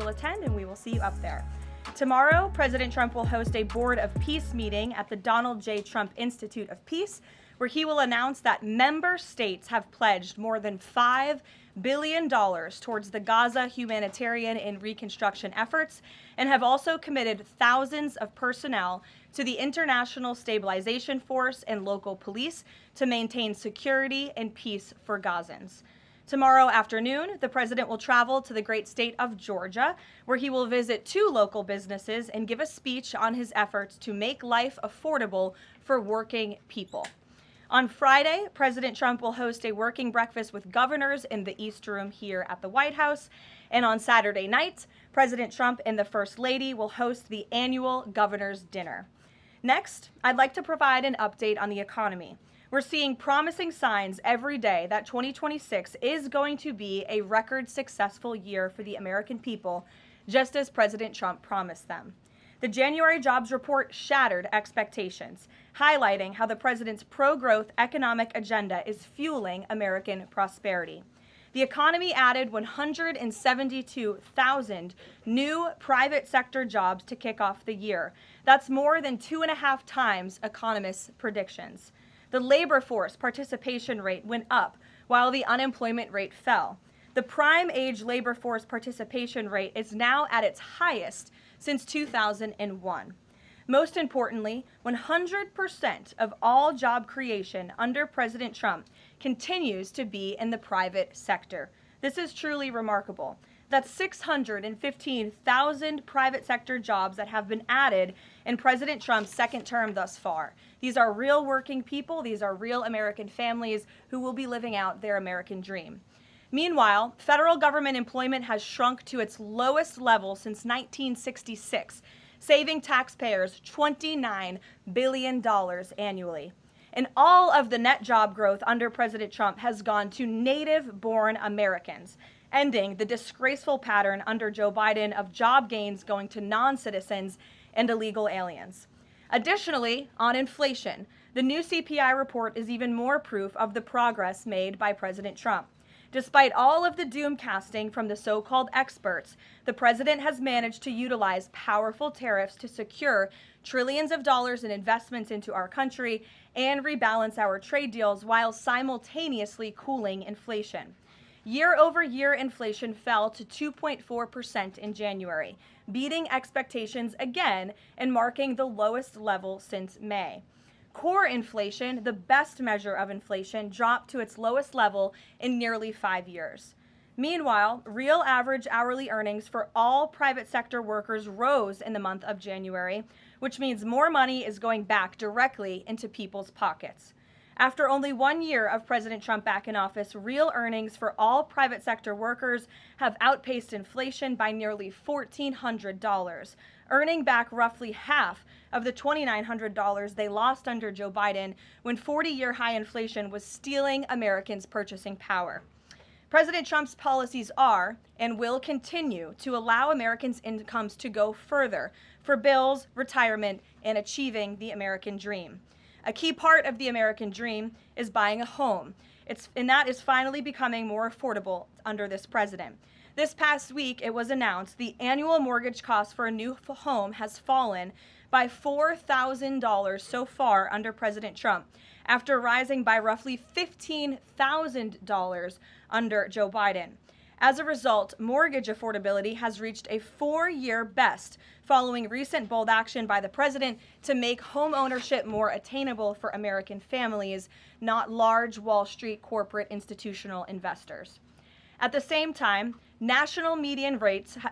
will attend, and we will see you up there. Tomorrow, President Trump will host a Board of Peace meeting at the Donald J. Trump Institute of Peace, where he will announce that member states have pledged more than $5 billion towards the Gaza humanitarian and reconstruction efforts, and have also committed thousands of personnel to the International Stabilization Force and local police to maintain security and peace for Gazans. Tomorrow afternoon, the president will travel to the great state of Georgia, where he will visit 2 local businesses and give a speech on his efforts to make life affordable for working people. On Friday, President Trump will host a working breakfast with governors in the East Room here at the White House. And on Saturday night, President Trump and the First Lady will host the annual Governor's Dinner. Next, I'd like to provide an update on the economy. We're seeing promising signs every day that 2026 is going to be a record successful year for the American people, just as President Trump promised them. The January jobs report shattered expectations, highlighting how the president's pro-growth economic agenda is fueling American prosperity. The economy added 172,000 new private sector jobs to kick off the year. That's more than 2.5 times economists' predictions. The labor force participation rate went up while the unemployment rate fell. The prime age labor force participation rate is now at its highest since 2001. Most importantly, 100% of all job creation under President Trump continues to be in the private sector. This is truly remarkable. That's 615,000 private sector jobs that have been added in President Trump's second term thus far. These are real working people. These are real American families who will be living out their American dream. Meanwhile, federal government employment has shrunk to its lowest level since 1966, saving taxpayers $29 billion annually. And all of the net job growth under President Trump has gone to native-born Americans, ending the disgraceful pattern under Joe Biden of job gains going to non-citizens and illegal aliens. Additionally, on inflation, the new CPI report is even more proof of the progress made by President Trump. Despite all of the doom casting from the so-called experts, the president has managed to utilize powerful tariffs to secure trillions of dollars in investments into our country and rebalance our trade deals while simultaneously cooling inflation. Year-over-year inflation fell to 2.4% in January, beating expectations again and marking the lowest level since May. Core inflation, the best measure of inflation, dropped to its lowest level in nearly 5 years. Meanwhile, real average hourly earnings for all private sector workers rose in the month of January, which means more money is going back directly into people's pockets. After only 1 year of President Trump back in office, real earnings for all private sector workers have outpaced inflation by nearly $1,400, earning back roughly half of the $2,900 they lost under Joe Biden when 40-year high inflation was stealing Americans' purchasing power. President Trump's policies are and will continue to allow Americans' incomes to go further for bills, retirement, and achieving the American dream. A key part of the American dream is buying a home, and that is finally becoming more affordable under this president. This past week, it was announced the annual mortgage cost for a new home has fallen by $4,000 so far under President Trump, after rising by roughly $15,000 under Joe Biden. As a result, mortgage affordability has reached a 4-year best following recent bold action by the president to make home ownership more attainable for American families, not large Wall Street corporate institutional investors. At the same time, national median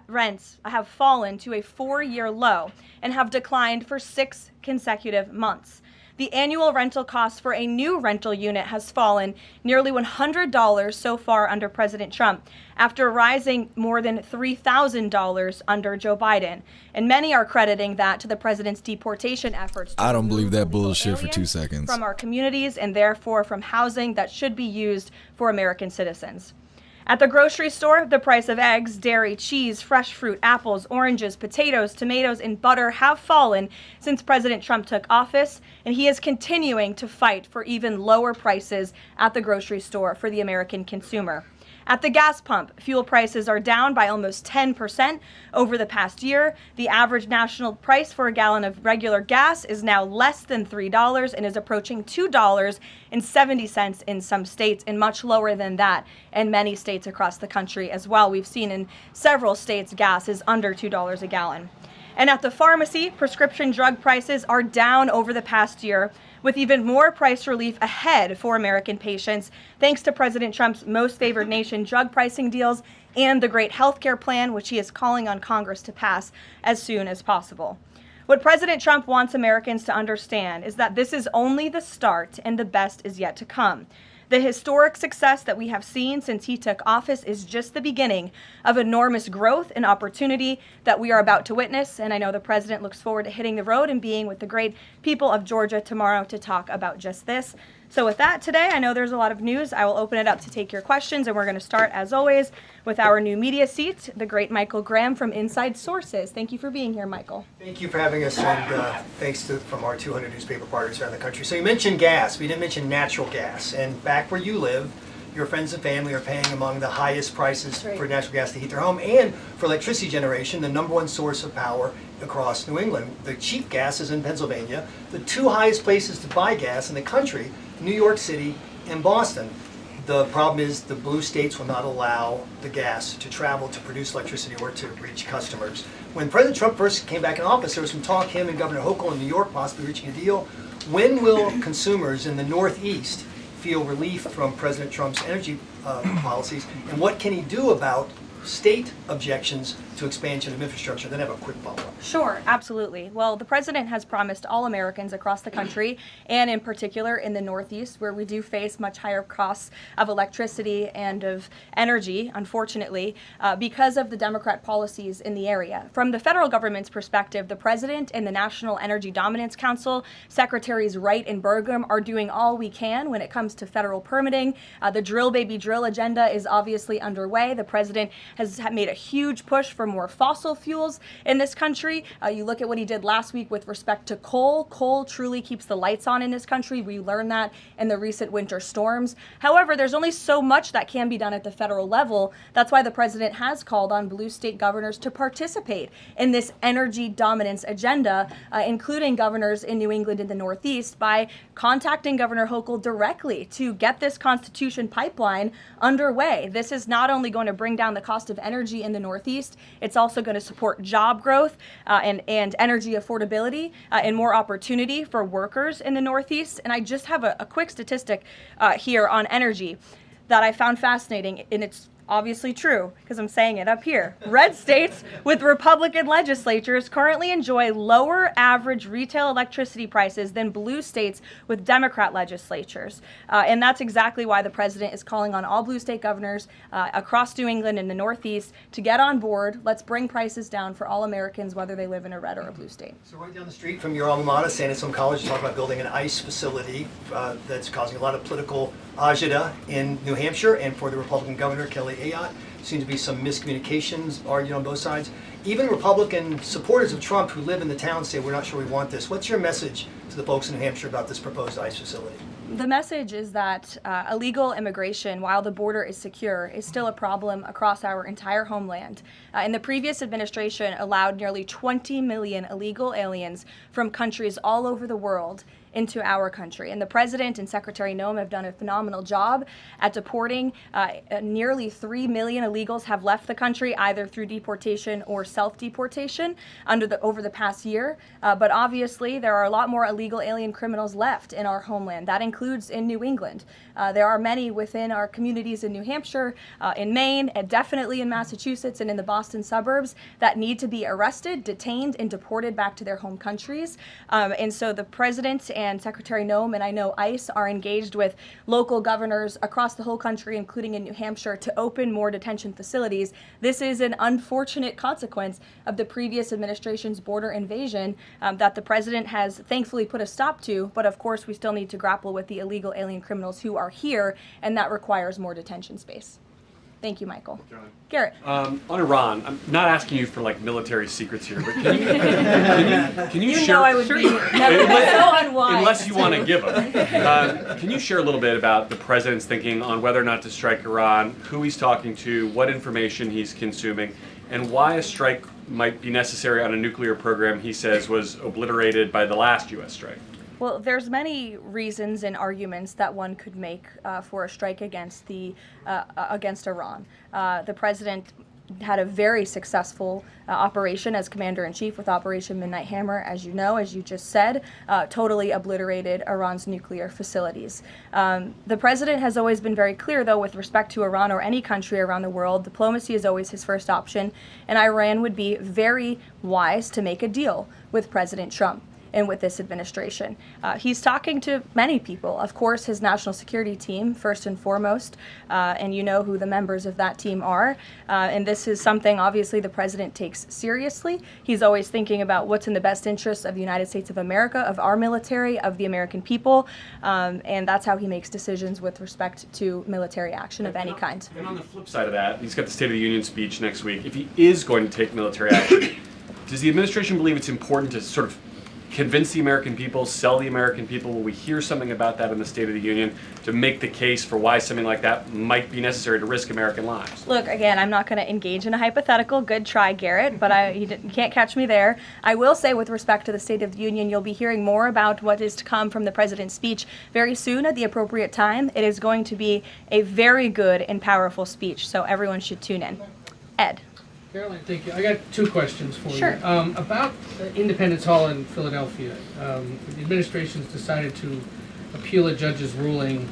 rents have fallen to a 4-year low and have declined for 6 consecutive months. The annual rental cost for a new rental unit has fallen nearly $100 so far under President Trump, after rising more than $3,000 under Joe Biden. And many are crediting that to the president's deportation efforts. I don't believe that bullshit for 2 seconds. From our communities and therefore from housing that should be used for American citizens. At the grocery store, the price of eggs, dairy, cheese, fresh fruit, apples, oranges, potatoes, tomatoes, and butter have fallen since President Trump took office, and he is continuing to fight for even lower prices at the grocery store for the American consumer. At the gas pump, fuel prices are down by almost 10% over the past year. The average national price for a gallon of regular gas is now less than $3 and is approaching $2.70 in some states, and much lower than that in many states across the country as well. We've seen in several states gas is under $2 a gallon. And at the pharmacy, prescription drug prices are down over the past year, with even more price relief ahead for American patients, thanks to President Trump's most favored nation drug pricing deals and the great healthcare plan, which he is calling on Congress to pass as soon as possible. What President Trump wants Americans to understand is that this is only the start and the best is yet to come. The historic success that we have seen since he took office is just the beginning of enormous growth and opportunity that we are about to witness. And I know the president looks forward to hitting the road and being with the great people of Georgia tomorrow to talk about just this. So with that, today, I know there's a lot of news. I will open it up to take your questions, and we're going to start, as always, with our new media seat, the great Michael Graham from Inside Sources. Thank you for being here, Michael. Thank you for having us, and thanks from our 200 newspaper partners around the country. So you mentioned gas. We didn't mention natural gas. And back where you live, your friends and family are paying among the highest prices for natural gas to heat their home and for electricity generation, the #1 source of power across New England. The cheap gas is in Pennsylvania. The two highest places to buy gas in the country, New York City and Boston. The problem is the blue states will not allow the gas to travel to produce electricity or to reach customers. When President Trump first came back in office, there was some talk, him and Governor Hochul in New York possibly reaching a deal. When will consumers in the Northeast feel relief from President Trump's energy policies, and what can he do about state objections to expansion of infrastructure? Then I have a quick follow-up. Sure, absolutely. Well, the president has promised all Americans across the country, and in particular in the Northeast, where we do face much higher costs of electricity and of energy, unfortunately, because of the Democrat policies in the area. From the federal government's perspective, the president and the National Energy Dominance Council, Secretaries Wright and Burgum, are doing all we can when it comes to federal permitting. The drill, baby, drill agenda is obviously underway. The president has made a huge push for more fossil fuels in this country. You look at what he did last week with respect to coal. Coal truly keeps the lights on in this country. We learned that in the recent winter storms. However, there's only so much that can be done at the federal level. That's why the president has called on blue state governors to participate in this energy dominance agenda, including governors in New England and the Northeast, by contacting Governor Hochul directly to get this Constitution pipeline underway. This is not only going to bring down the cost of energy in the Northeast, it's also going to support job growth and energy affordability and more opportunity for workers in the Northeast. And I just have a quick statistic here on energy that I found fascinating, and it's obviously true because I'm saying it up here. Red states with Republican legislatures currently enjoy lower average retail electricity prices than blue states with Democrat legislatures. And that's exactly why the president is calling on all blue state governors across New England and the Northeast to get on board. Let's bring prices down for all Americans, whether they live in a red or a blue state. So right down the street from your alma mater, San Antonio College, you talk about building an ICE facility that's causing a lot of political agita in New Hampshire, and for the Republican governor, Kelly Ayotte. Seems to be some miscommunications argued on both sides. Even Republican supporters of Trump who live in the town say, we're not sure we want this. What's your message to the folks in New Hampshire about this proposed ICE facility? The message is that illegal immigration, while the border is secure, is still a problem across our entire homeland. And the previous administration allowed nearly 20 million illegal aliens from countries all over the world into our country. And the president and Secretary Noem have done a phenomenal job at deporting. Nearly 3 million illegals have left the country either through deportation or self-deportation over the past year. But obviously, there are a lot more illegal alien criminals left in our homeland. That includes in New England. There are many within our communities in New Hampshire, in Maine, and definitely in Massachusetts and in the Boston suburbs that need to be arrested, detained, and deported back to their home countries. And so the president and Secretary Noem, and I know ICE, are engaged with local governors across the whole country, including in New Hampshire, to open more detention facilities. This is an unfortunate consequence of the previous administration's border invasion that the president has thankfully put a stop to. But of course, we still need to grapple with the illegal alien criminals who are here, and that requires more detention space. Thank you, Michael. Garrett. On Iran, I'm not asking you for like military secrets here, but can you share? Know I would be so unwise. Unless you want to give them. Can you share a little bit about the president's thinking on whether or not to strike Iran, who he's talking to, what information he's consuming, and why a strike might be necessary on a nuclear program he says was obliterated by the last U.S. strike? Well, there's many reasons and arguments that one could make for a strike against Iran. The president had a very successful operation as commander-in-chief with Operation Midnight Hammer, as you know, as you just said, totally obliterated Iran's nuclear facilities. The president has always been very clear, though, with respect to Iran or any country around the world, diplomacy is always his first option, and Iran would be very wise to make a deal with President Trump and with this administration. He's talking to many people. Of course, his national security team, first and foremost, and you know who the members of that team are. And this is something, obviously, the president takes seriously. He's always thinking about what's in the best interest of the United States of America, of our military, of the American people, and that's how he makes decisions with respect to military action of any kind. And on the flip side of that, he's got the State of the Union speech next week. If he is going to take military action, does the administration believe it's important to sort of convince the American people, sell the American people? Will we hear something about that in the State of the Union to make the case for why something like that might be necessary to risk American lives? Look, again, I'm not going to engage in a hypothetical. Good try, Garrett, but you can't catch me there. I will say, with respect to the State of the Union, you'll be hearing more about what is to come from the president's speech very soon at the appropriate time. It is going to be a very good and powerful speech, so everyone should tune in. Ed. Karoline, thank you. I got two questions for Sure. you. About Independence Hall in Philadelphia, the administration's decided to appeal a judge's ruling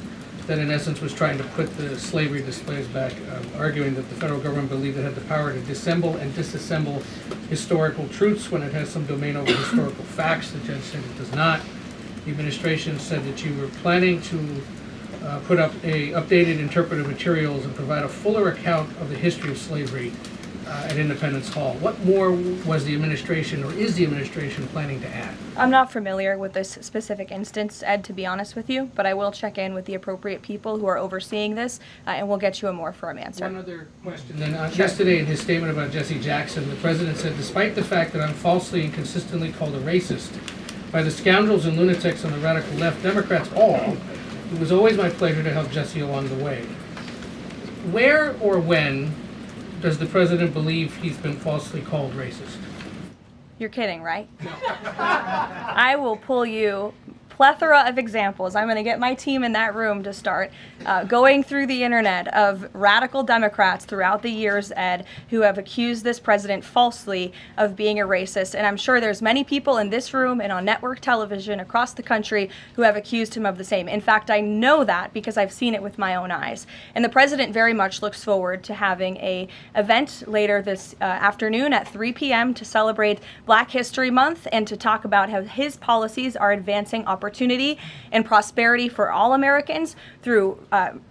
that in essence was trying to put the slavery displays back, arguing that the federal government believed it had the power to disassemble and disassemble historical truths when it has some domain over historical facts. The judge said it does not. The administration said that you were planning to put up updated interpretive materials and provide a fuller account of the history of slavery at Independence Hall. What more was the administration, or is the administration, planning to add? I'm not familiar with this specific instance, Ed, to be honest with you, but I will check in with the appropriate people who are overseeing this, and we'll get you a more firm answer. One other question. Then, yesterday in his statement about Jesse Jackson, the president said, despite the fact that I'm falsely and consistently called a racist by the scoundrels and lunatics on the radical left, Democrats all, it was always my pleasure to help Jesse along the way. Where or when does the president believe he's been falsely called racist? You're kidding, right? No. I will pull you plethora of examples. I'm going to get my team in that room to start going through the internet of radical Democrats throughout the years, Ed, who have accused this president falsely of being a racist. And I'm sure there's many people in this room and on network television across the country who have accused him of the same. In fact, I know that because I've seen it with my own eyes. And the president very much looks forward to having an event later this afternoon at 3 p.m. to celebrate Black History Month and to talk about how his policies are advancing opportunity and prosperity for all Americans through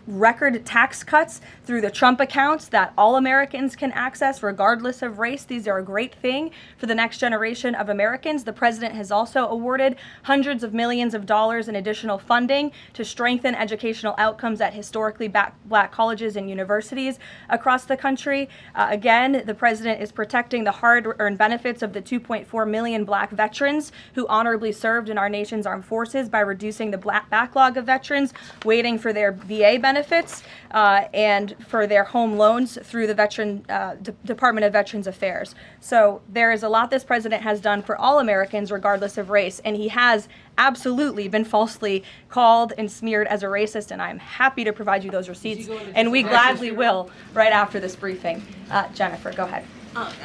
record tax cuts, through the Trump accounts that all Americans can access regardless of race. These are a great thing for the next generation of Americans. The president has also awarded hundreds of millions of dollars in additional funding to strengthen educational outcomes at historically black colleges and universities across the country. Again, the president is protecting the hard-earned benefits of the 2.4 million black veterans who honorably served in our nation's armed forces by reducing the backlog of veterans waiting for their VA benefits and for their home loans through the Department of Veterans Affairs. So there is a lot this president has done for all Americans regardless of race, and he has absolutely been falsely called and smeared as a racist, and I'm happy to provide you those receipts, and we gladly will right after this briefing. Jennifer, go ahead.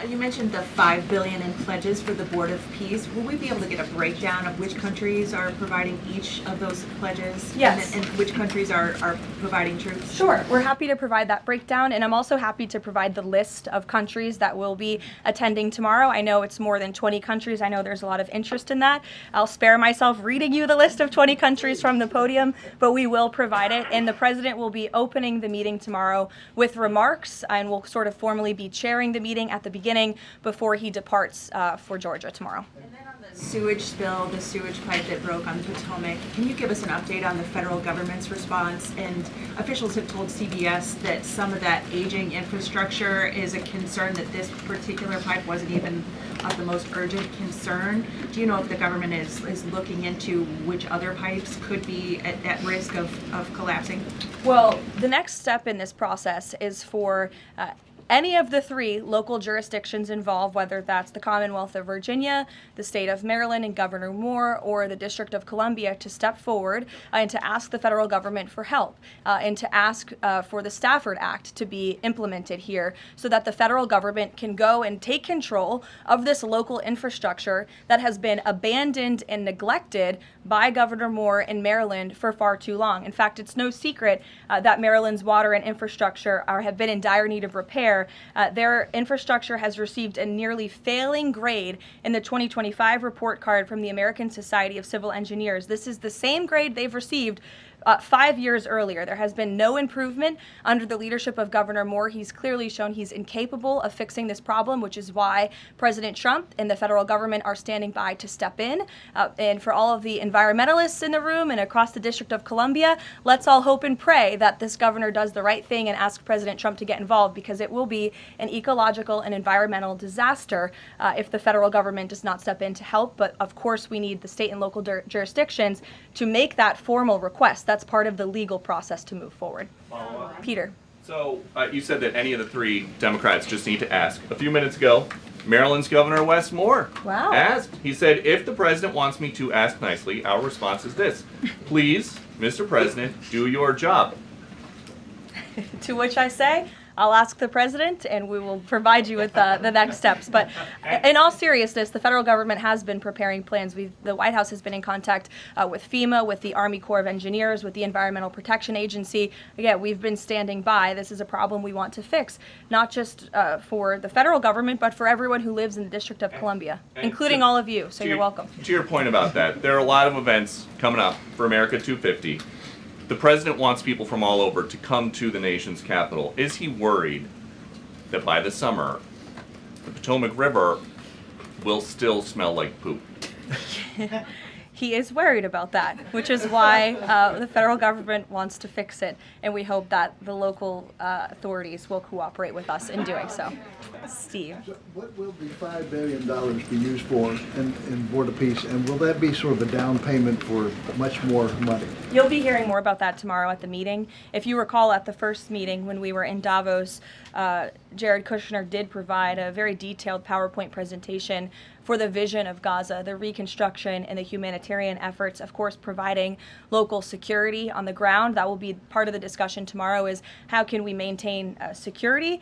You mentioned the $5 billion in pledges for the Board of Peace. Will we be able to get a breakdown of which countries are providing each of those pledges? Yes. And which countries are providing troops? Sure. We're happy to provide that breakdown, and I'm also happy to provide the list of countries that will be attending tomorrow. I know it's more than 20 countries. I know there's a lot of interest in that. I'll spare myself reading you the list of 20 countries from the podium, but we will provide it, and the president will be opening the meeting tomorrow with remarks, and will sort of formally be chairing the meeting at at the beginning before he departs for Georgia tomorrow. And then on the sewage spill, the sewage pipe that broke on the Potomac, can you give us an update on the federal government's response? And officials have told CBS that some of that aging infrastructure is a concern, that this particular pipe wasn't even of the most urgent concern. Do you know if the government is looking into which other pipes could be at risk of collapsing? Well, the next step in this process is for any of the 3 local jurisdictions involved, whether that's the Commonwealth of Virginia, the state of Maryland and Governor Moore, or the District of Columbia, to step forward and to ask the federal government for help and to ask for the Stafford Act to be implemented here so that the federal government can go and take control of this local infrastructure that has been abandoned and neglected by Governor Moore in Maryland for far too long. In fact, it's no secret that Maryland's water and infrastructure have been in dire need of repair. Their infrastructure has received a nearly failing grade in the 2025 report card from the American Society of Civil Engineers. This is the same grade they've received 5 years earlier. There has been no improvement under the leadership of Governor Moore. He's clearly shown he's incapable of fixing this problem, which is why President Trump and the federal government are standing by to step in. And for all of the environmentalists in the room and across the District of Columbia, let's all hope and pray that this governor does the right thing and ask President Trump to get involved, because it will be an ecological and environmental disaster if the federal government does not step in to help. But of course, we need the state and local jurisdictions to make that formal request. That's part of the legal process to move forward. Peter. So you said that any of the 3 Democrats just need to ask. A few minutes ago, Maryland's Governor Wes Moore asked. He said, if the president wants me to ask nicely, our response is this: please, Mr. President, do your job. To which I say, I'll ask the president and we will provide you with the next steps. But in all seriousness, the federal government has been preparing plans. The White House has been in contact with FEMA, with the Army Corps of Engineers, with the Environmental Protection Agency. Again, we've been standing by. This is a problem we want to fix, not just for the federal government, but for everyone who lives in the District of Columbia, including all of you. So you're welcome. To your point about that, there are a lot of events coming up for America 250. The president wants people from all over to come to the nation's capital. Is he worried that by the summer, the Potomac River will still smell like poop? He is worried about that, which is why the federal government wants to fix it, and we hope that the local authorities will cooperate with us in doing so. Steve. So what will the $5 billion be used for in Board of Peace, and will that be sort of a down payment for much more money? You'll be hearing more about that tomorrow at the meeting. If you recall, at the first meeting when we were in Davos, Jared Kushner did provide a very detailed PowerPoint presentation for the vision of Gaza, the reconstruction and the humanitarian efforts, of course, providing local security on the ground. That will be part of the discussion tomorrow, is how can we maintain security?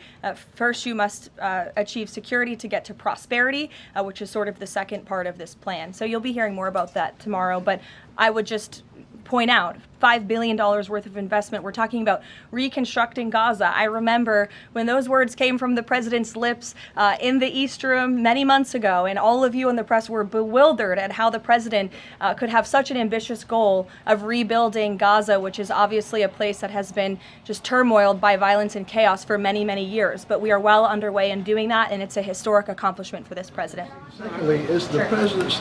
First, you must achieve security to get to prosperity, which is sort of the second part of this plan. So you'll be hearing more about that tomorrow, but I would just point out, $5 billion worth of investment. We're talking about reconstructing Gaza. I remember when those words came from the president's lips in the East Room many months ago, and all of you in the press were bewildered at how the president could have such an ambitious goal of rebuilding Gaza, which is obviously a place that has been just turmoiled by violence and chaos for many, many years. But we are well underway in doing that, and it's a historic accomplishment for this president. Secondly, is the president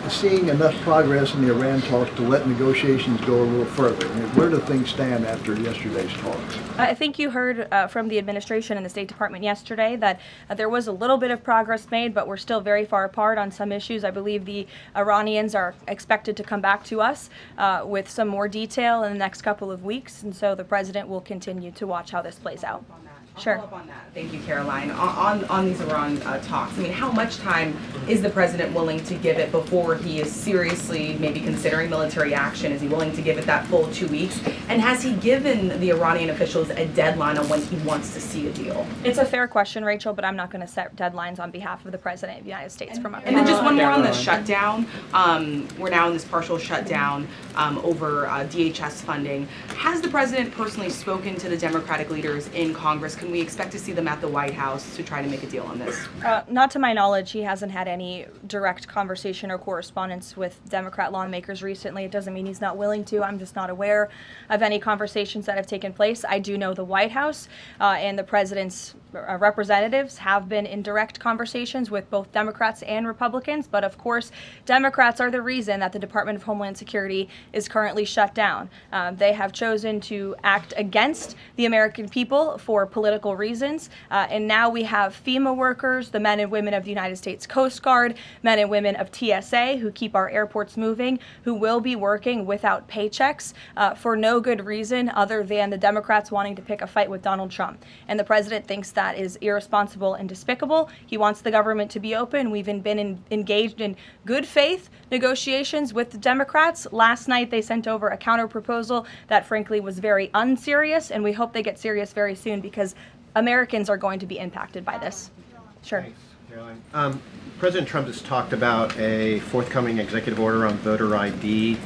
seeing enough progress in the Iran talks to let negotiations go a little further? I mean, where do things stand after yesterday's talks? I think you heard from the administration and the State Department yesterday that there was a little bit of progress made, but we're still very far apart on some issues. I believe the Iranians are expected to come back to us with some more detail in the next couple of weeks, and so the president will continue to watch how this plays out. Sure. Follow up on that. Thank you, Karoline. On these Iran talks, I mean, how much time is the president willing to give it before he is seriously maybe considering military action? Is he willing to give it that full 2 weeks? And has he given the Iranian officials a deadline on when he wants to see a deal? It's a fair question, Rachel, but I'm not going to set deadlines on behalf of the president of the United States. And then just one more on the shutdown. We're now in this partial shutdown over DHS funding. Has the president personally spoken to the Democratic leaders in Congress? Can we expect to see them at the White House to try to make a deal on this? Not to my knowledge. He hasn't had any direct conversation or correspondence with Democrat lawmakers recently. It doesn't mean he's not willing to. I'm just not aware of any conversations that have taken place. I do know the White House and the president's representatives have been in direct conversations with both Democrats and Republicans, but of course, Democrats are the reason that the Department of Homeland Security is currently shut down. They have chosen to act against the American people for political reasons, and now we have FEMA workers, the men and women of the United States Coast Guard, men and women of TSA who keep our airports moving, who will be working without paychecks for no good reason other than the Democrats wanting to pick a fight with Donald Trump. And the president thinks that is irresponsible and despicable. He wants the government to be open. We've been engaged in good faith negotiations with the Democrats. Last night they sent over a counter proposal that frankly was very unserious, and we hope they get serious very soon because Americans are going to be impacted by this. Sure. Thanks, Karoline. President Trump has talked about a forthcoming executive order on voter ID.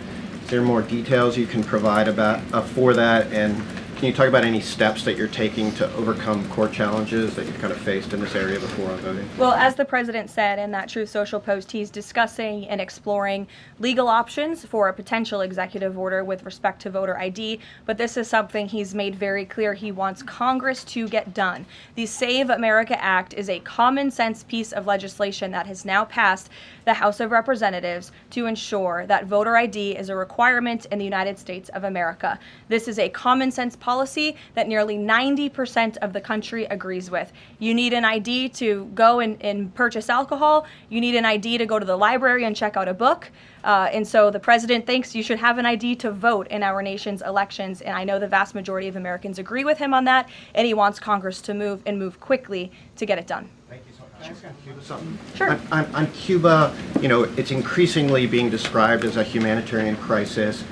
Is there more details you can provide about for that? And can you talk about any steps that you're taking to overcome court challenges that you've kind of faced in this area before on voting? Well, as the president said in that Truth Social post, he's discussing and exploring legal options for a potential executive order with respect to voter ID, but this is something he's made very clear he wants Congress to get done. The Save America Act is a common sense piece of legislation that has now passed the House of Representatives to ensure that voter ID is a requirement in the United States of America. This is a common sense policy that nearly 90% of the country agrees with. You need an ID to go and purchase alcohol. You need an ID to go to the library and check out a book. And so the president thinks you should have an ID to vote in our nation's elections. And I know the vast majority of Americans agree with him on that. And he wants Congress to move quickly to get it done. Thank you so much. Cuba something? Sure. On Cuba, you know, it's increasingly being described as a humanitarian crisis.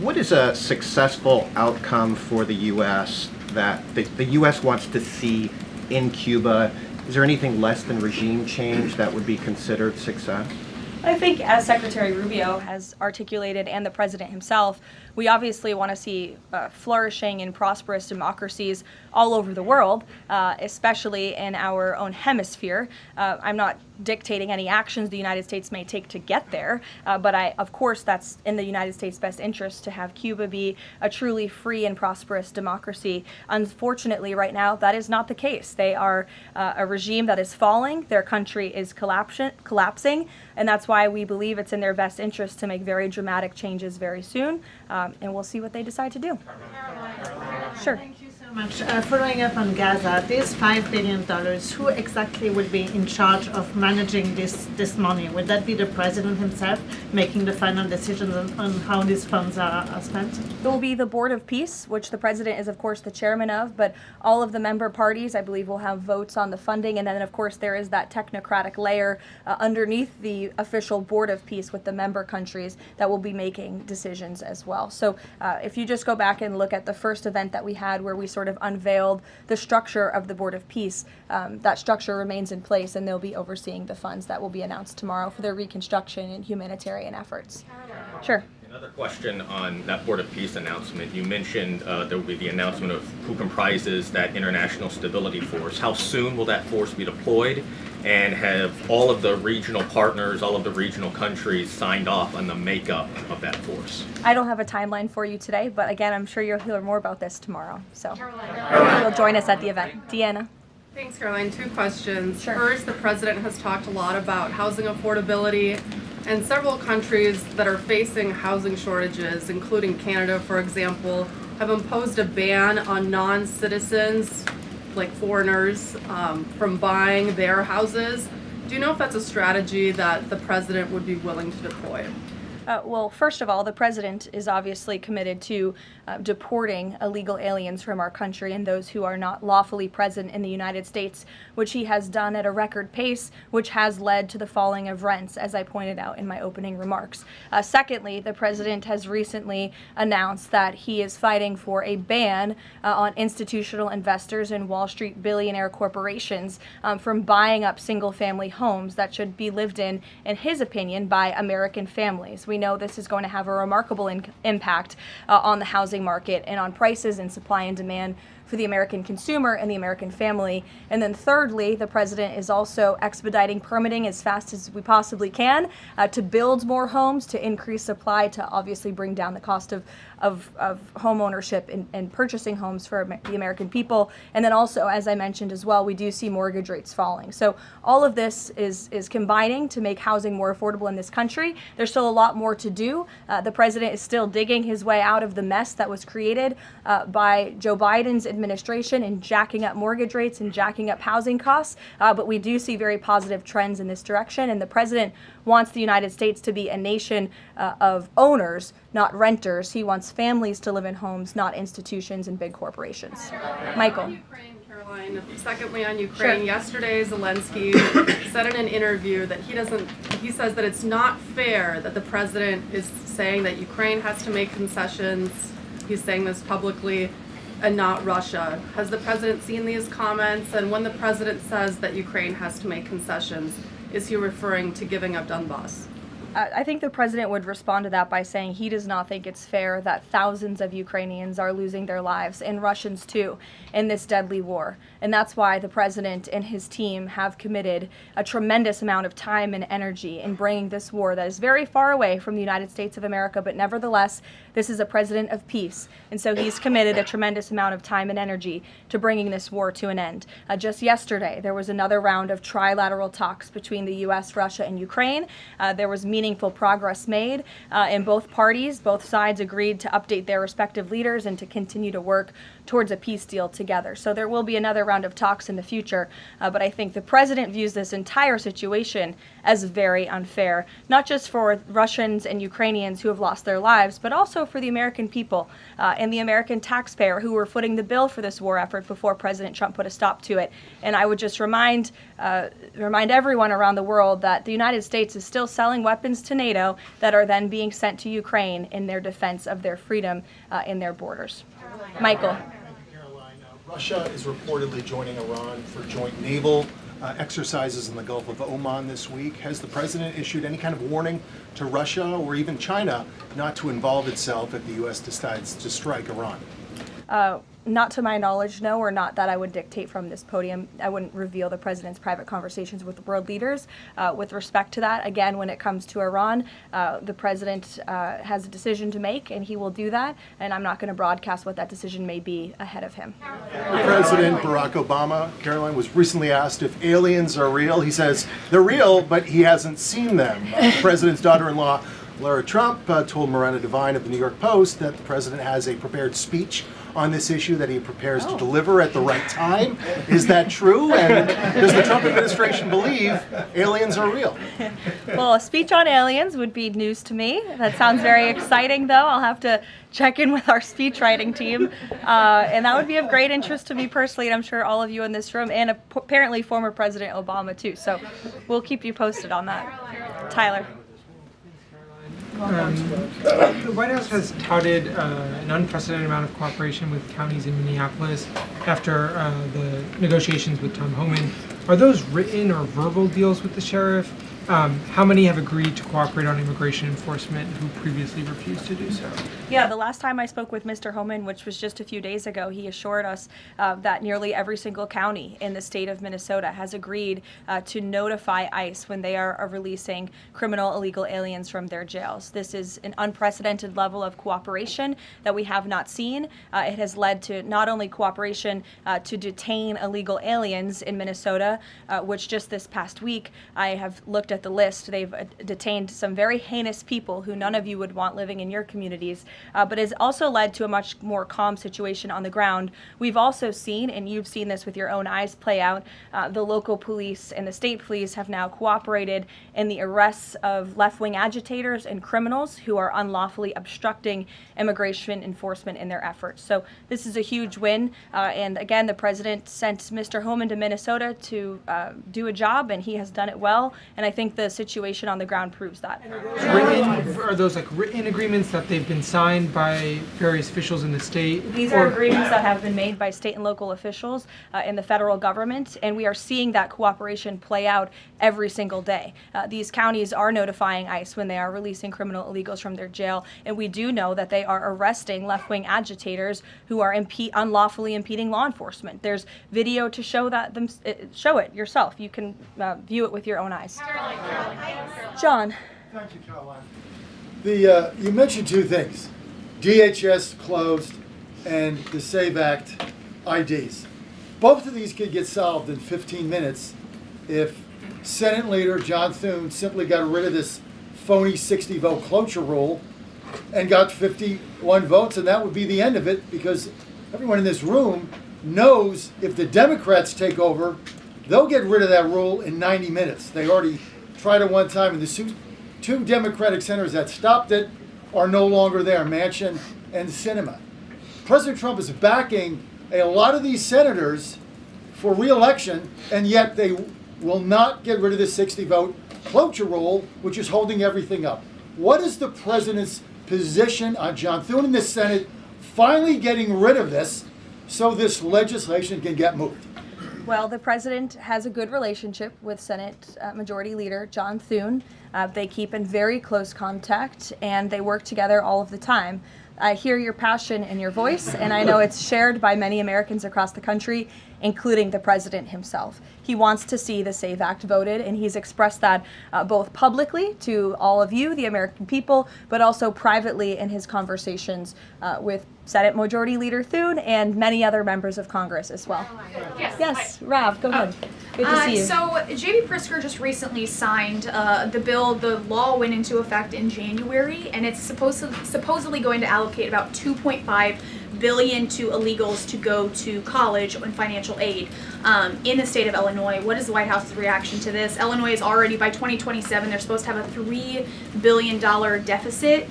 What is a successful outcome for the U.S. that the U.S. wants to see in Cuba? Is there anything less than regime change that would be considered success? I think, as Secretary Rubio has articulated and the president himself, we obviously want to see flourishing and prosperous democracies all over the world, especially in our own hemisphere. I'm not dictating any actions the United States may take to get there, but of course that's in the United States' best interest to have Cuba be a truly free and prosperous democracy. Unfortunately, right now, that is not the case. They are a regime that is falling, their country is collapsing, and that's why we believe it's in their best interest to make very dramatic changes very soon, and we'll see what they decide to do. Sure. Thank you so much. Following up on Gaza, this $5 billion, who exactly will be in charge of managing this money? Would that be the president himself making the final decisions on how these funds are spent? It will be the Board of Peace, which the president is, of course, the chairman of, but all of the member parties, I believe, will have votes on the funding. And then, of course, there is that technocratic layer underneath the official Board of Peace with the member countries that will be making decisions as well. So if you just go back and look at the first event that we had where we sort of unveiled the structure of the Board of Peace, that structure remains in place, and they'll be overseeing the funds that will be announced tomorrow for their reconstruction and humanitarian efforts. Sure. Another question on that Board of Peace announcement. You mentioned there will be the announcement of who comprises that International Stability Force. How soon will that force be deployed? And have all of the regional partners, all of the regional countries signed off on the makeup of that force? I don't have a timeline for you today, but again, I'm sure you'll hear more about this tomorrow. So you'll join us at the event. Deanna. Thanks, Caroline. Two questions. Sure. First, the president has talked a lot about housing affordability, and several countries that are facing housing shortages, including Canada, for example, have imposed a ban on non-citizens, like foreigners, from buying their houses. Do you know if that's a strategy that the president would be willing to deploy? Well, first of all, the president is obviously committed to deporting illegal aliens from our country and those who are not lawfully present in the United States, which he has done at a record pace, which has led to the falling of rents, as I pointed out in my opening remarks. Secondly, the president has recently announced that he is fighting for a ban on institutional investors and Wall Street billionaire corporations from buying up single-family homes that should be lived in his opinion, by American families. We know this is going to have a remarkable impact on the housing market and on prices and supply and demand for the American consumer and the American family. And then thirdly, the president is also expediting permitting as fast as we possibly can to build more homes, to increase supply, to obviously bring down the cost of home ownership and purchasing homes for the American people. And then also, as I mentioned as well, we do see mortgage rates falling. So all of this is combining to make housing more affordable in this country. There's still a lot more to do. The president is still digging his way out of the mess that was created by Joe Biden's administration in jacking up mortgage rates and jacking up housing costs. But we do see very positive trends in this direction. And the president wants the United States to be a nation of owners, not renters. He wants families to live in homes, not institutions and big corporations. Michael. Ukraine, Karoline. Secondly, on Ukraine, Sure. yesterday Zelensky said in an interview that he says that it's not fair that the president is saying that Ukraine has to make concessions. He's saying this publicly, and not Russia. Has the president seen these comments? And when the president says that Ukraine has to make concessions, is he referring to giving up Donbass? I think the president would respond to that by saying he does not think it's fair that thousands of Ukrainians are losing their lives, and Russians too, in this deadly war. And that's why the president and his team have committed a tremendous amount of time and energy in bringing this war that is very far away from the United States of America, but nevertheless, this is a president of peace. And so he's committed a tremendous amount of time and energy to bringing this war to an end. Just yesterday, there was another round of trilateral talks between the U.S., Russia, and Ukraine. There was meaningful progress made in both parties. Both sides agreed to update their respective leaders and to continue to work towards a peace deal together. So there will be another round of talks in the future, but I think the president views this entire situation as very unfair, not just for Russians and Ukrainians who have lost their lives, but also for the American people and the American taxpayer who were footing the bill for this war effort before President Trump put a stop to it. And I would just remind everyone around the world that the United States is still selling weapons to NATO that are then being sent to Ukraine in their defense of their freedom in their borders. Michael. Caroline, Russia is reportedly joining Iran for joint naval exercises in the Gulf of Oman this week. Has the president issued any kind of warning to Russia or even China not to involve itself if the U.S. decides to strike Iran? Not to my knowledge, no, or not that I would dictate from this podium. I wouldn't reveal the president's private conversations with world leaders. With respect to that, again, when it comes to Iran, the president has a decision to make, and he will do that, and I'm not going to broadcast what that decision may be ahead of him. President Barack Obama, Caroline, was recently asked if aliens are real. He says they're real, but he hasn't seen them. The president's daughter-in-law, Lara Trump, told Miranda Devine of the New York Post that the president has a prepared speech on this issue that he prepares to deliver at the right time. Is that true? And does the Trump administration believe aliens are real? Well, a speech on aliens would be news to me. That sounds very exciting, though. I'll have to check in with our speech writing team. And that would be of great interest to me personally, and I'm sure all of you in this room, and apparently former President Obama, too. So we'll keep you posted on that. Tyler. The White House has touted an unprecedented amount of cooperation with counties in Minneapolis after the negotiations with Tom Homan. Are those written or verbal deals with the sheriff? How many have agreed to cooperate on immigration enforcement who previously refused to do so? Yeah, the last time I spoke with Mr. Homan, which was just a few days ago, he assured us that nearly every single county in the state of Minnesota has agreed to notify ICE when they are releasing criminal illegal aliens from their jails. This is an unprecedented level of cooperation that we have not seen. It has led to not only cooperation to detain illegal aliens in Minnesota, which just this past week I have looked at the list. They've detained some very heinous people who none of you would want living in your communities, but has also led to a much more calm situation on the ground. We've also seen, and you've seen this with your own eyes play out, the local police and the state police have now cooperated in the arrests of left-wing agitators and criminals who are unlawfully obstructing immigration enforcement in their efforts. So this is a huge win, and again, the president sent Mr. Homan to Minnesota to do a job, and he has done it well, and I think think the situation on the ground proves that. Are those like written agreements that they've been signed by various officials in the state? These are agreements that have been made by state and local officials in the federal government, and we are seeing that cooperation play out every single day. These counties are notifying ICE when they are releasing criminal illegals from their jail, and we do know that they are arresting left-wing agitators who are unlawfully impeding law enforcement. There's video to show that. Show it yourself. You can view it with your own eyes. John. Thank you, Karoline. You mentioned two things: DHS closed and the SAVE Act IDs. Both of these could get solved in 15 minutes if Senate Leader John Thune simply got rid of this phony 60-vote cloture rule and got 51 votes, and that would be the end of it, because everyone in this room knows if the Democrats take over, they'll get rid of that rule in 90 minutes. They already tried it one time, and the two Democratic senators that stopped it are no longer there, Manchin and Sinema. President Trump is backing a lot of these senators for re-election, and yet they will not get rid of the 60-vote cloture rule, which is holding everything up. What is the president's position on John Thune in the Senate finally getting rid of this so this legislation can get moved? Well, the president has a good relationship with Senate Majority Leader John Thune. They keep in very close contact, and they work together all of the time. I hear your passion in your voice, and I know it's shared by many Americans across the country, including the president himself. He wants to see the SAVE Act voted, and he's expressed that both publicly to all of you, the American people, but also privately in his conversations with Senate Majority Leader Thune and many other members of Congress as well. Yes, Rav, go ahead. Good to see you. So J.B. Pritzker just recently signed the bill. The law went into effect in January, and it's supposedly going to allocate about $2.5 billion to illegals to go to college and financial aid in the state of Illinois. What is the White House's reaction to this? Illinois is already, by 2027, they're supposed to have a $3 billion deficit.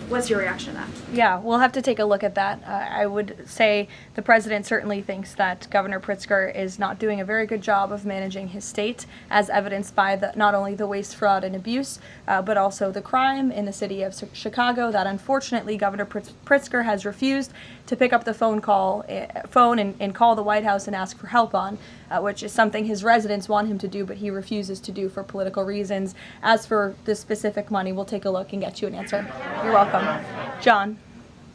What's your reaction to that? Yeah, we'll have to take a look at that. I would say the president certainly thinks that Governor Pritzker is not doing a very good job of managing his state, as evidenced by not only the waste, fraud, and abuse, but also the crime in the city of Chicago that unfortunately Governor Pritzker has refused to pick up the phone and call the White House and ask for help on, which is something his residents want him to do, but he refuses to do for political reasons. As for the specific money, we'll take a look and get you an answer. You're welcome. John.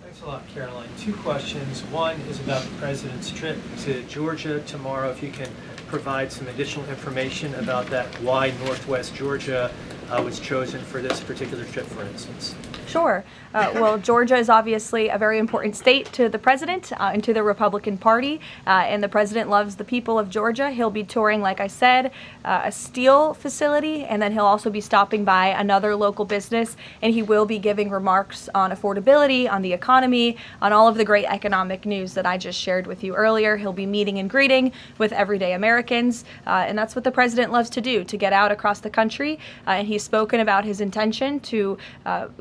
Thanks a lot, Karoline. Two questions. One is about the president's trip to Georgia tomorrow. If you can provide some additional information about that, why Northwest Georgia was chosen for this particular trip, for instance. Sure. Well, Georgia is obviously a very important state to the president and to the Republican Party, and the president loves the people of Georgia. He'll be touring, like I said, a steel facility, and then he'll also be stopping by another local business, and he will be giving remarks on affordability, on the economy, on all of the great economic news that I just shared with you earlier. He'll be meeting and greeting with everyday Americans, and that's what the president loves to do, to get out across the country, and he's spoken about his intention to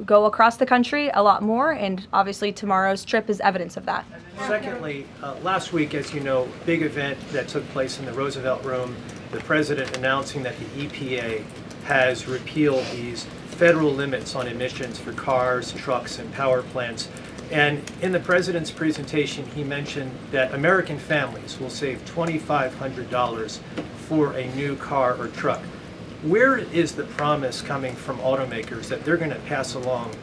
go across the country a lot more, and obviously tomorrow's trip is evidence of that. Secondly, last week, as you know, big event that took place in the Roosevelt Room, the president announcing that the EPA has repealed these federal limits on emissions for cars, trucks, and power plants. And in the president's presentation, he mentioned that American families will save $2,500 for a new car or truck. Where is the promise coming from automakers that they're going to pass along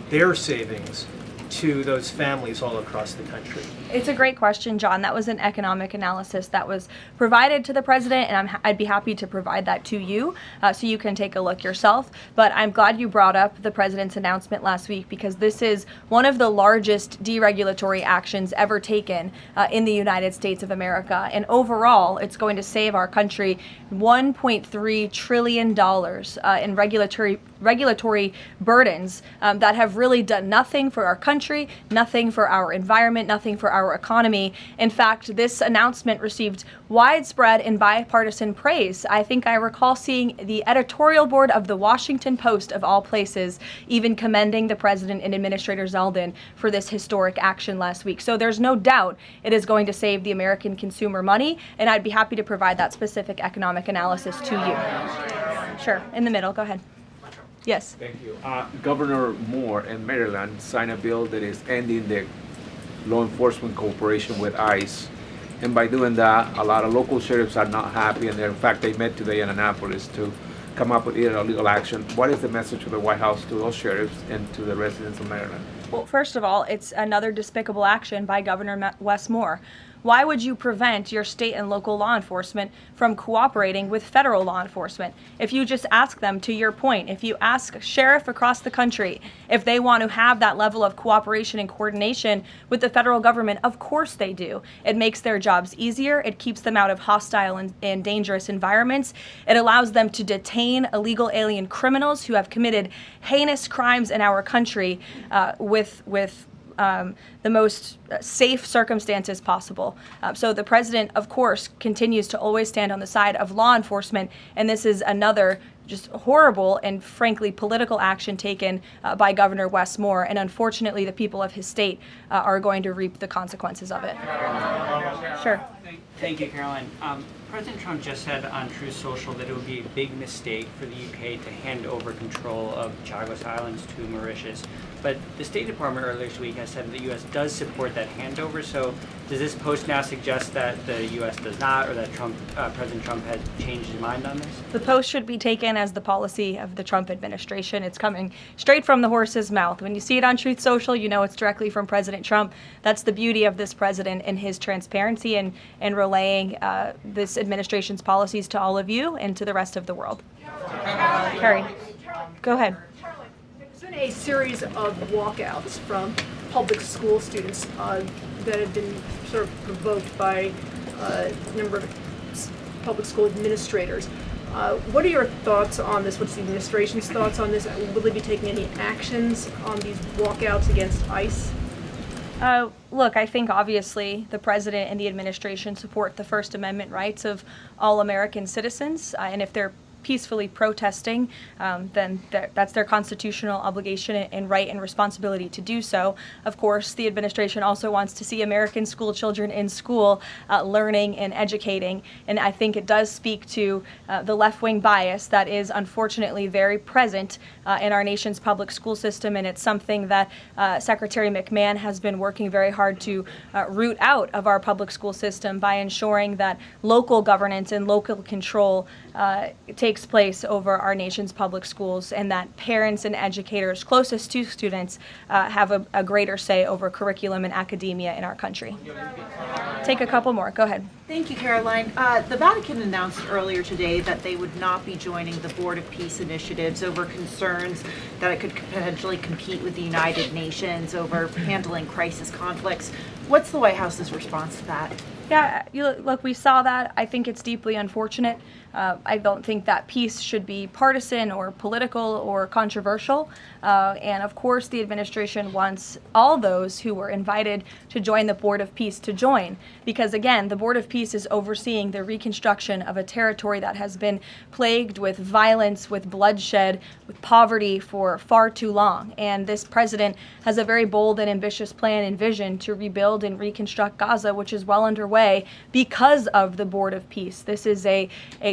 their savings to those families all across the country? It's a great question, John. That was an economic analysis that was provided to the president, and I'd be happy to provide that to you so you can take a look yourself. But I'm glad you brought up the president's announcement last week, because this is one of the largest deregulatory actions ever taken in the United States of America. And overall, it's going to save our country $1.3 trillion in regulatory burdens that have really done nothing for our country, nothing for our environment, nothing for our economy. In fact, this announcement received widespread and bipartisan praise. I think I recall seeing the editorial board of the Washington Post, of all places, even commending the president and Administrator Zeldin for this historic action last week. So there's no doubt it is going to save the American consumer money, and I'd be happy to provide that specific economic analysis to you. Sure, in the middle, go ahead. Yes. Thank you. Governor Moore in Maryland signed a bill that is ending the law enforcement cooperation with ICE. And by doing that, a lot of local sheriffs are not happy, and in fact, they met today in Annapolis to come up with illegal action. What is the message of the White House to those sheriffs and to the residents of Maryland? Well, first of all, it's another despicable action by Governor Wes Moore. Why would you prevent your state and local law enforcement from cooperating with federal law enforcement? If you just ask them, to your point, if you ask a sheriff across the country if they want to have that level of cooperation and coordination with the federal government, of course they do. It makes their jobs easier. It keeps them out of hostile and dangerous environments. It allows them to detain illegal alien criminals who have committed heinous crimes in our country with the most safe circumstances possible. So the president, of course, continues to always stand on the side of law enforcement, and this is another just horrible and frankly political action taken by Governor Wes Moore, and unfortunately the people of his state are going to reap the consequences of it. Sure. Thank you, Caroline. President Trump just said on Truth Social that it would be a big mistake for the UK to hand over control of Chagos Islands to Mauritius. But the State Department earlier this week has said that the U.S. does support that handover. So does this post now suggest that the U.S. does not, or that President Trump has changed his mind on this? The post should be taken as the policy of the Trump administration. It's coming straight from the horse's mouth. When you see it on Truth Social, you know it's directly from President Trump. That's the beauty of this president and his transparency and relaying this administration's policies to all of you and to the rest of the world. Carrie, go ahead. There's been a series of walkouts from public school students that have been sort of provoked by a number of public school administrators. What are your thoughts on this? What's the administration's thoughts on this? Will they be taking any actions on these walkouts against ICE? Look, I think obviously the president and the administration support the First Amendment rights of all American citizens, and if they're peacefully protesting, then that's their constitutional obligation and right and responsibility to do so. Of course, the administration also wants to see American school children in school learning and educating, and I think it does speak to the left-wing bias that is unfortunately very present in our nation's public school system, and it's something that Secretary McMahon has been working very hard to root out of our public school system by ensuring that local governance and local control takes place over our nation's public schools, and that parents and educators closest to students have a greater say over curriculum and academia in our country. Take a couple more. Go ahead. Thank you, Caroline. The Vatican announced earlier today that they would not be joining the Board of Peace initiatives over concerns that it could potentially compete with the United Nations over handling crisis conflicts. What's the White House's response to that? Yeah, look, we saw that. I think it's deeply unfortunate. I don't think that peace should be partisan or political or controversial. And of course, the administration wants all those who were invited to join the Board of Peace to join. Because again, the Board of Peace is overseeing the reconstruction of a territory that has been plagued with violence, with bloodshed, with poverty for far too long. And this president has a very bold and ambitious plan and vision to rebuild and reconstruct Gaza, which is well underway because of the Board of Peace. This is a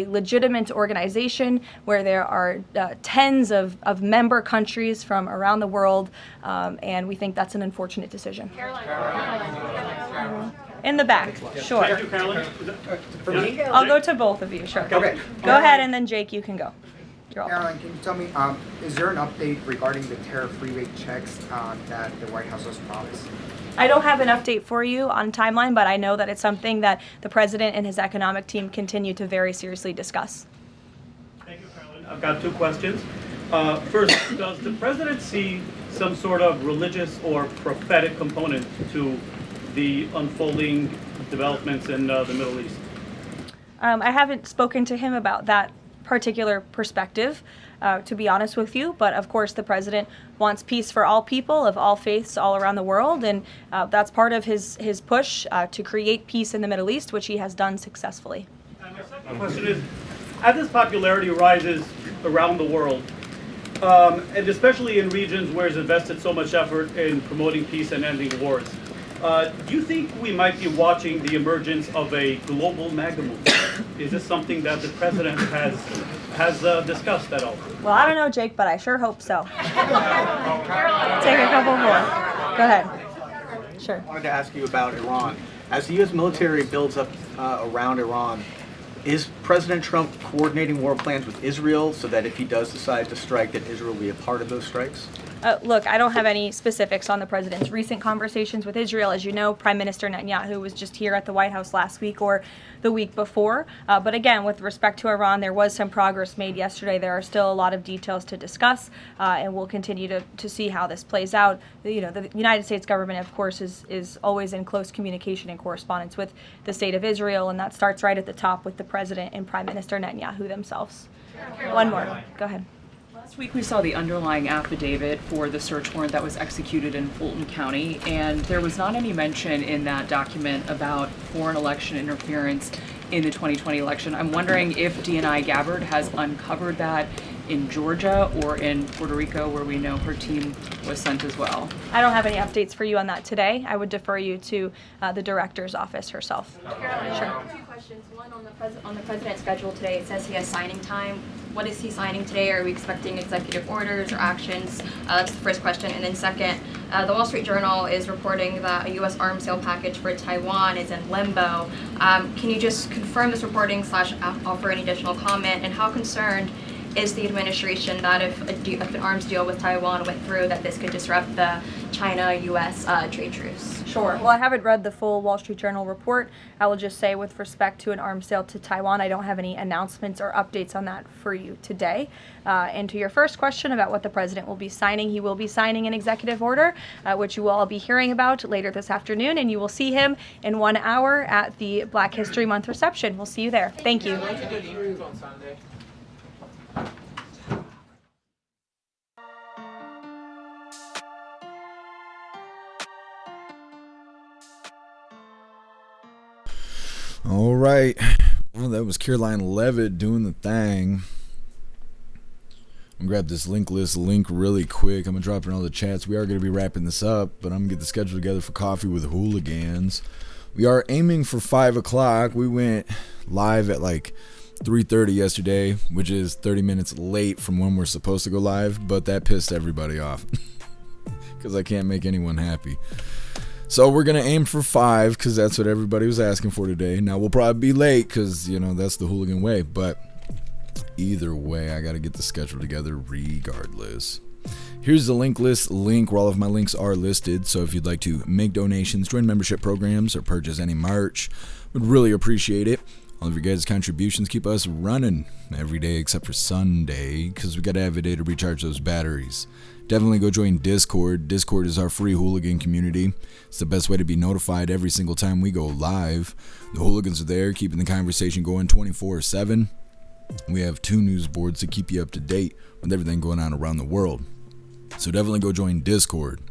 legitimate organization where there are tens of member countries from around the world, and we think that's an unfortunate decision. In the back, sure. Thank you, Caroline. For me? I'll go to both of you, sure. Okay. Go ahead, and then Jake, you can go. Caroline, can you tell me, is there an update regarding the tariff rebate checks that the White House has promised? I don't have an update for you on timeline, but I know that it's something that the president and his economic team continue to very seriously discuss. Thank you, Caroline. I've got two questions. First, does the president see some sort of religious or prophetic component to the unfolding developments in the Middle East? I haven't spoken to him about that particular perspective, to be honest with you, but of course the president wants peace for all people of all faiths all around the world, and that's part of his push to create peace in the Middle East, which he has done successfully. And my second question is, as this popularity rises around the world, and especially in regions where it's invested so much effort in promoting peace and ending wars, do you think we might be watching the emergence of a global MAGA movement? Is this something that the president has discussed at all? Well, I don't know, Jake, but I sure hope so. Take a couple more. Go ahead. Sure. I wanted to ask you about Iran. As the U.S. military builds up around Iran, is President Trump coordinating war plans with Israel so that if he does decide to strike, that Israel will be a part of those strikes? Look, I don't have any specifics on the president's recent conversations with Israel. As you know, Prime Minister Netanyahu was just here at the White House last week or the week before. But again, with respect to Iran, there was some progress made yesterday. There are still a lot of details to discuss, and we'll continue to see how this plays out. The United States government, of course, is always in close communication and correspondence with the state of Israel, and that starts right at the top with the president and Prime Minister Netanyahu themselves. One more. Go ahead. Last week we saw the underlying affidavit for the search warrant that was executed in Fulton County, and there was not any mention in that document about foreign election interference in the 2020 election. I'm wondering if DNI Gabbard has uncovered that in Georgia or in Puerto Rico, where we know her team was sent as well. I don't have any updates for you on that today. I would defer you to the director's office herself. Sure. Two questions. One on the president's schedule today. It says he has signing time. What is he signing today? Are we expecting executive orders or actions? That's the first question. And then second, the Wall Street Journal is reporting that a U.S. arms sale package for Taiwan is in limbo. Can you just confirm this reporting / offer any additional comment? And how concerned is the administration that if an arms deal with Taiwan went through, that this could disrupt the China-U.S. Trade truce? Sure. Well, I haven't read the full Wall Street Journal report. I will just say with respect to an arms sale to Taiwan, I don't have any announcements or updates on that for you today. And to your first question about what the president will be signing, he will be signing an executive order, which you will all be hearing about later this afternoon, and you will see him in 1 hour at the Black History Month reception. We'll see you there. Thank you. All right. Well, that was Karoline Leavitt doing the thing. I'm going to grab this link really quick. I'm going to drop it in all the chats. We are going to be wrapping this up, but I'm going to get the schedule together for Coffee with Hooligans. We are aiming for 5 o'clock. We went live at like 3:30 yesterday, which is 30 minutes late from when we're supposed to go live, but that pissed everybody off because I can't make anyone happy. So we're going to aim for 5 because that's what everybody was asking for today. Now we'll probably be late because, that's the hooligan way. But either way, I got to get the schedule together regardless. Here's the link where all of my links are listed. So if you'd like to make donations, join membership programs, or purchase any merch, would really appreciate it. All of your guys' contributions keep us running every day except for Sunday because we got to have a day to recharge those batteries. Definitely go join Discord. Discord is our free hooligan community. It's the best way to be notified every single time we go live. The hooligans are there keeping the conversation going 24/7. We have 2 news boards to keep you up to date with everything going on around the world. So definitely go join Discord.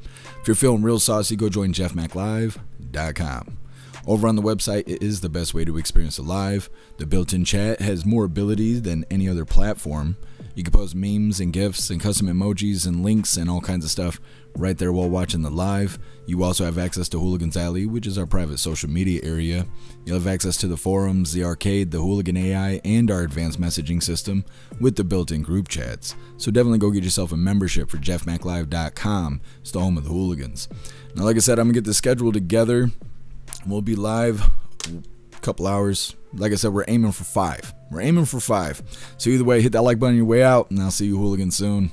If you're feeling real saucy, go join jeffmaclive.com. Over on the website, it is the best way to experience it live. The built-in chat has more abilities than any other platform. You can post memes and GIFs and custom emojis and links and all kinds of stuff right there while watching the live. You also have access to Hooligans Alley, which is our private social media area. You'll have access to the forums, the arcade, the Hooligan AI, and our advanced messaging system with the built-in group chats. So definitely go get yourself a membership for jeffmaclive.com. It's the home of the hooligans. Now, like I said, I'm going to get the schedule together. We'll be live a couple hours. Like I said, we're aiming for 5. So either way, hit that like button on your way out, and I'll see you hooligans soon.